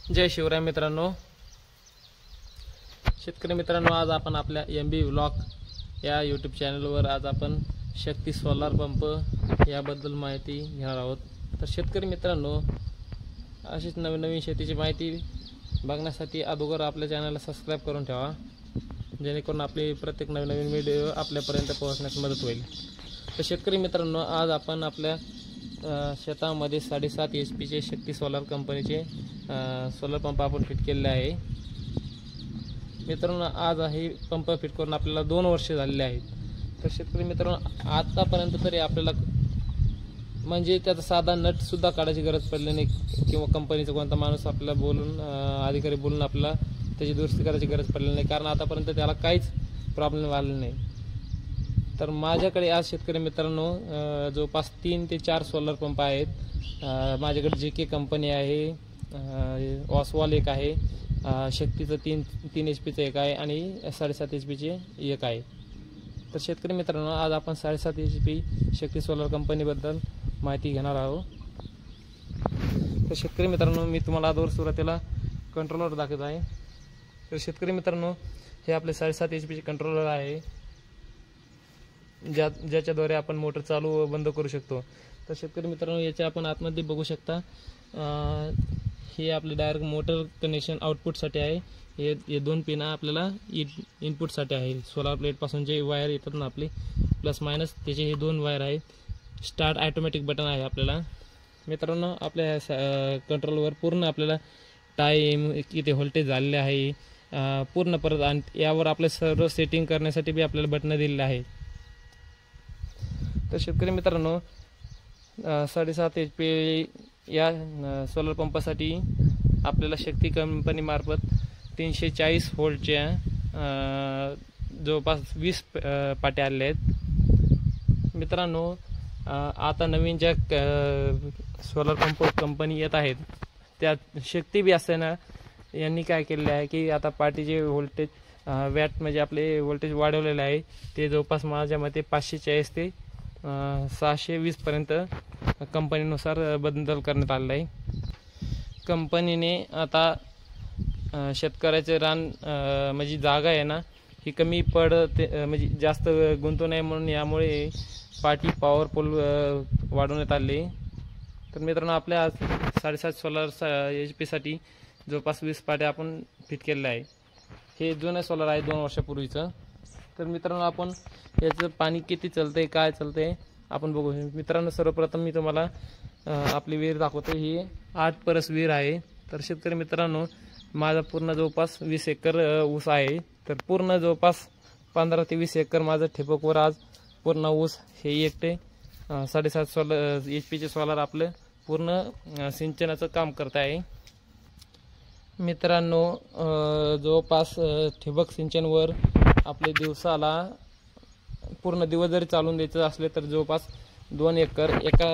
जय शिवराय मित्रांनो, शेतकरी मित्रांनो, आज आपण आपल्या MB व्लॉग या यूट्यूब चॅनलवर आज आपण शक्ती सोलार पंप याबद्दल माहिती घेणार आहोत। तर शेतकरी मित्रांनो, अशीच नवीन नवीन शेतीची माहिती बघण्यासाठी अगोदर आपल्या चॅनलला सबस्क्राइब करून ठेवा, जेणेकरून आपली प्रत्येक नवीन नवीन व्हिडिओ आपल्यापर्यंत पोहोचण्यास मदत होईल। तर शेतकरी मित्रांनो, आज आपण आपल्या शेतामध्ये 7.5 HP शक्ती सोलार कंपनीचे सोलर पंप आपण फिट केलेले आहे। मित्रांनो, आज हे पंप फिट करून आपल्याला 2 वर्ष झालेले आहेत। तर शेतकरी मित्रांनो, आतापर्यंत तरी आपल्याला म्हणजे त्याचा साधा नट सुद्धा काढायची गरज पडली नाही, किंवा कंपनीचा कोणता माणूस आपल्याला बोलून अधिकारी बोलून आपल्याला त्याची दुरुस्ती करायची गरज पडली नाही, कारण आतापर्यंत त्याला काहीच प्रॉब्लेम आला नाही। तर माझ्याकडे आज शेतकरी मित्रांनो जवळपास 3 ते 4 सोलर पंप आहेत। माझ्याकडे JK कंपनी आहे, ऑसवाल एक आहे, शक्तीचं 3 HP एक आहे आणि 7.5 HP एक आहे। तर शेतकरी मित्रांनो, आज आपण 7.5 HP शक्ती सोलर कंपनीबद्दल माहिती घेणार आहोत। तर शेतकरी मित्रांनो, मी तुम्हाला आजवर सुरुवातीला कंट्रोलर दाखवत आहे। तर शेतकरी मित्रांनो, हे आपले 7.5 HP कंट्रोलर आहे, ज्याच्याद्वारे आपण मोटर चालू व बंद करू शकतो। तर शेतकरी मित्रांनो, याच्या आपण आतमध्ये बघू शकता, हे आपले डायरेक्ट मोटर कनेक्शन आउटपुटसाठी आहे। हे 2 पिन आपल्याला इनपुटसाठी आहे। सोलार प्लेटपासून जे वायर येतात ना आपले प्लस मायनस, त्याचे हे 2 वायर आहेत। स्टार्ट ऑटोमॅटिक बटन आहे आपल्याला। मित्रांनो, आपल्या कंट्रोलवर पूर्ण आपल्याला टाईम, किती व्होल्टेज झालेले आहे पूर्ण परत, आणि यावर आपले सर्व सेटिंग करण्यासाठी बी आपल्याला बटन दिलेले आहे। तर शेतकरी मित्रांनो, 7.5 HP या सोलर पंपासाठी आपल्याला शक्ती कंपनी मार्फत 340 व्होल्टच्या जवळपास 20 पाट्या आलेल्या आहेत। मित्रांनो, आता नवीन ज्या सोलर पंप कंपनी येत आहेत, त्या शक्ती बी असताना यांनी काय केलेलं आहे की आता पाटीचे व्होल्टेज वॅट म्हणजे आपले व्होल्टेज वाढवलेले आहे। ते जवळपास माझ्या मते 540 ते 620 पर्यंत कंपनीनुसार बदल करण्यात आलेला आहे। कंपनीने आता शेतकऱ्याचे रान म्हणजे जागा आहे ना, ही कमी पडते, म्हणजे जास्त गुंतू नये म्हणून यामुळे पाटी पॉवरफुल वाढवण्यात आले। तर मित्रांनो, आपल्या 7.5 सोलर HP साठी जवळपास 20 पाट्या आपण फिट केलेल्या आहे। हे जुनं सोलर आहे 2 वर्षापूर्वीचं। तर मित्रांनो, आपण याचं पाणी किती चलतंय, काय चलतंय आपण बघू। मित्रांनो, सर्वप्रथम मी तुम्हाला आपली विहीर दाखवतो। ही 8 परस विहीर आहे। तर शेतकरी मित्रांनो, माझा पूर्ण जवळपास 20 एकर ऊस आहे। तर पूर्ण जवळपास 15 ते 20 एकर माझं ठिबकवर आज पूर्ण ऊस हे एकटे 7.5 HP सोलार आपलं पूर्ण सिंचनाचं काम करत आहे। मित्रांनो, जवळपास ठिबक सिंचनवर आपले दिवसाला पूर्ण दिवस जरी चालून द्यायचं असले तर जवळपास 2 एकर एका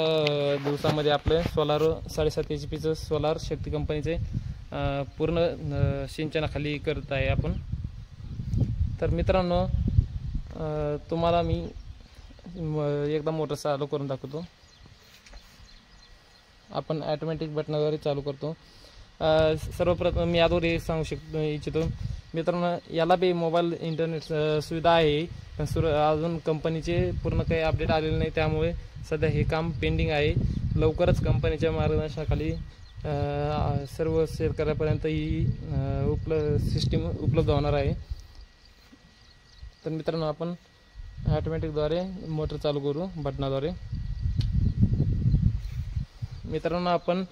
दिवसामध्ये आपलं सोलार 7.5 HP सोलार शक्ती कंपनीचे पूर्ण सिंचनाखाली करत आहे आपण। तर मित्रांनो, तुम्हाला मी एकदा मोटर चालू करून दाखवतो। आपण ऑटोमॅटिक बटनाद्वारे चालू करतो। सर्वप्रथम मी याद्वारे एक सांगू इच्छितो मित्रांनो, याला बी मोबाईल इंटरनेट सुविधा आहे, पण अजून कंपनीचे पूर्ण काही अपडेट आलेले नाही, त्यामुळे सध्या हे काम पेंडिंग आहे। लवकरच कंपनीच्या मार्गदर्शनाखाली सर्व शेतकऱ्यापर्यंत ही सिस्टीम उपलब्ध होणार आहे। तर मित्रांनो, आपण ऑटोमॅटिकद्वारे मोटर चालू करू बटनाद्वारे। मित्रांनो, आपण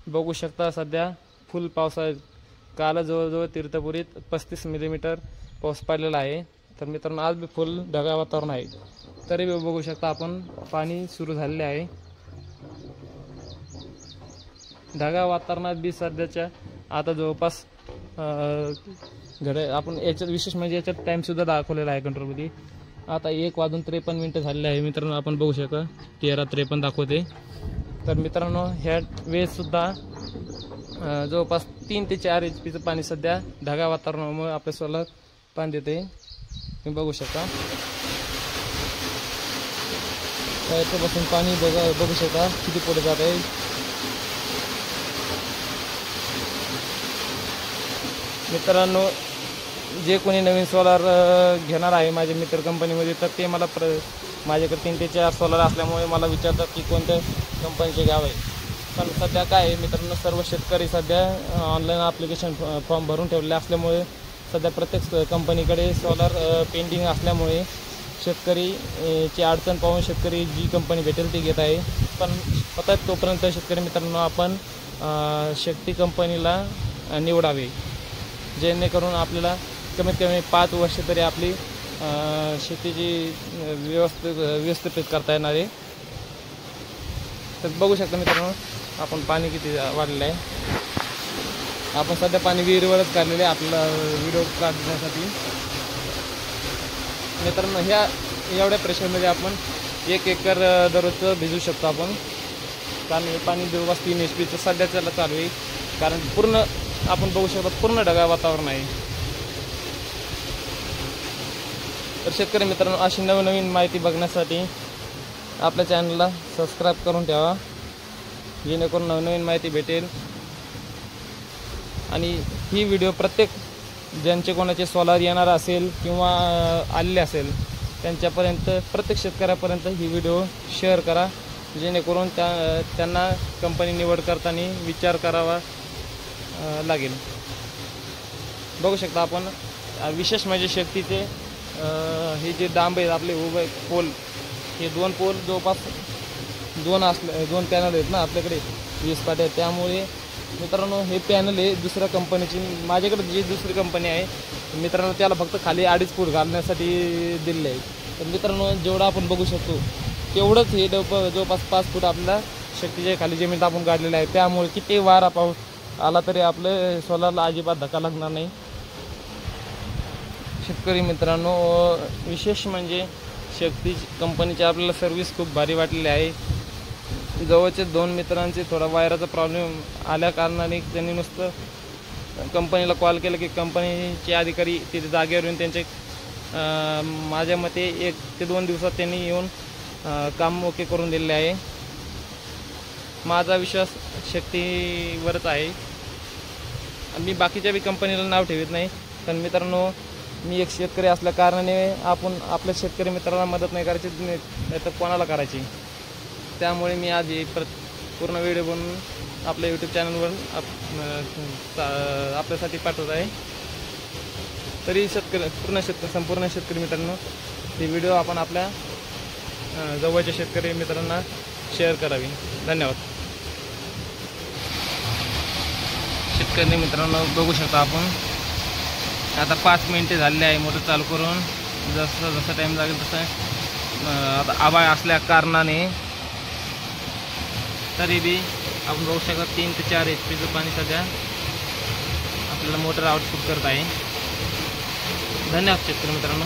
बघू शकता सध्या फुल पाऊस आहे। काल जवळजवळ तीर्थपुरीत 35 मिलीमीटर पाऊस पडलेला आहे। तर मित्रांनो, आज बी फुल ढगाळ वातावरण आहे, तरी बघू शकता आपण पाणी सुरू झालेले आहे। ढगाळ वातावरणात बी सध्याच्या आता जवळपास आपण याच्यात विशेष म्हणजे याच्यात टाईमसुद्धा दाखवलेला आहे कंट्रोलमध्ये। आता 1:53 झालेले आहे। मित्रांनो, आपण बघू शकता 13:53 दाखवते। तर मित्रांनो, ह्या वेळेससुद्धा जवळपास 3 ते 4 HP पाणी सध्या ढगाळ वातावरणामुळे आपल्या सोलार पाणी देते। तुम्ही बघू शकता याच्यापासून पाणी बघू शकता किती पुढे जात आहे। मित्रांनो, जे कोणी नवीन सोलार घेणार आहे माझ्या मित्र कंपनीमध्ये, तर ते मला माझ्याकडे 3 ते 4 सोलार असल्यामुळे मला विचारतात की कोणत्या कंपनीचे घ्यावे. पण सध्या काय आहे मित्रांनो, सर्व शेतकरी सध्या ऑनलाईन ॲप्लिकेशन फॉर्म भरून ठेवलेले असल्यामुळे सध्या प्रत्येक कंपनीकडे सोलार पेंडिंग असल्यामुळे शेतकरी ची अडचण पाहून शेतकरी जी कंपनी भेटेल ती घेत आहे. पण होतात तोपर्यंत शेतकरी मित्रांनो आपण शक्ती कंपनीला निवडावे, जेणेकरून आपल्याला कमीत कमी 5 वर्ष तरी आपली शेतीची व्यवस्थित करता येणार आहे. तर बघू शकता मित्रांनो, आपण पाणी किती वाढलेलं आहे. आपण सध्या पाणी विहिरीवरच काढलेले आहे आपल्याला व्हिडिओ काढण्यासाठी. मित्रांनो, ह्या एवढ्या प्रेशरमध्ये आपण 1 एकर दररोजचं भिजू शकतो आपण, कारण हे पाणी जवळपास 3 HP सध्याच्याला चालू आहे. कारण पूर्ण आपण बघू शकतो पूर्ण ढगाळ वातावरण आहे. तर शेतकरी मित्रांनो, अशी नवनवीन माहिती बघण्यासाठी आपल्या चॅनलला सबस्क्राईब करून ठेवा, जेणेकरून नवनवीन माहिती भेटेल. आणि ही व्हिडिओ प्रत्येक ज्यांचे कोणाचे सोलार येणार असेल किंवा आलेले असेल त्यांच्यापर्यंत, प्रत्येक शेतकऱ्यापर्यंत ही व्हिडिओ शेअर करा, जेणेकरून त्यांना कंपनी निवड करताना विचार करावा लागेल. बघू शकता आपण, विशेष म्हणजे शक्तीचे हे जे डांब आहेत आपले उभे पोल, हे 2 पोल जवळपास 2 पॅनल आहेत ना आपल्याकडे 20 पाट्या. त्यामुळे मित्रांनो हे पॅनल आहे दुसऱ्या कंपनीची. माझ्याकडे जी दुसरी कंपनी आहे मित्रांनो, त्याला फक्त खाली 2.5 फूट घालण्यासाठी दिले आहे. तर मित्रांनो, जेवढं आपण बघू शकतो तेवढंच हे जवळपास 5 फूट आपल्याला शक्तीच्या खाली जमीन आपण काढलेलं आहे. त्यामुळे किती वारा पाऊस आला तरी आपलं सोलारला अजिबात धक्का लागणार नाही. शेतकरी मित्रांनो, विशेष म्हणजे शक्ती कंपनीची आपल्याला सर्व्हिस खूप भारी वाटलेली आहे. जवळचे 2 मित्रांचे थोडा वायराचा प्रॉब्लेम आल्या कारणाने त्यांनी नुसतं कंपनीला कॉल केला की कंपनीचे अधिकारी तिथे जागेवर येऊन त्यांचे माझ्या मते 1 ते 2 दिवसात त्यांनी येऊन काम ओके करून दिलेले आहे. माझा विश्वास शक्तीवरच आहे. मी बाकीच्या बी कंपनीला नाव ठेवत नाही, पण मित्रांनो मी एक शेतकरी असल्या कारणाने आपण आपल्या शेतकरी मित्रांना मदत नाही करायची नाही तर कोणाला करायची. त्यामुळे मी आज पूर्ण व्हिडिओ बनवून आपल्या यूट्यूब चॅनलवर आपल्यासाठी पाठवत आहे. तरी संपूर्ण शेतकरी मित्रांनो ही व्हिडिओ आपण आपल्या जवळच्या शेतकरी मित्रांना शेअर करावी. धन्यवाद. शेतकरी मित्रांनो, बघू शकता आपण आता 5 मिनिटे झालेले आहे मोटर चालू करून. जसं टाईम लागेल तसं आता आभाळ असल्या कारणाने तरी बी आपण बघू शकता 3 ते 4 HP पाणी सध्या आपल्याला मोटर आउटपुट करत आहे. धन्यवाद शेतकरी मित्रांनो.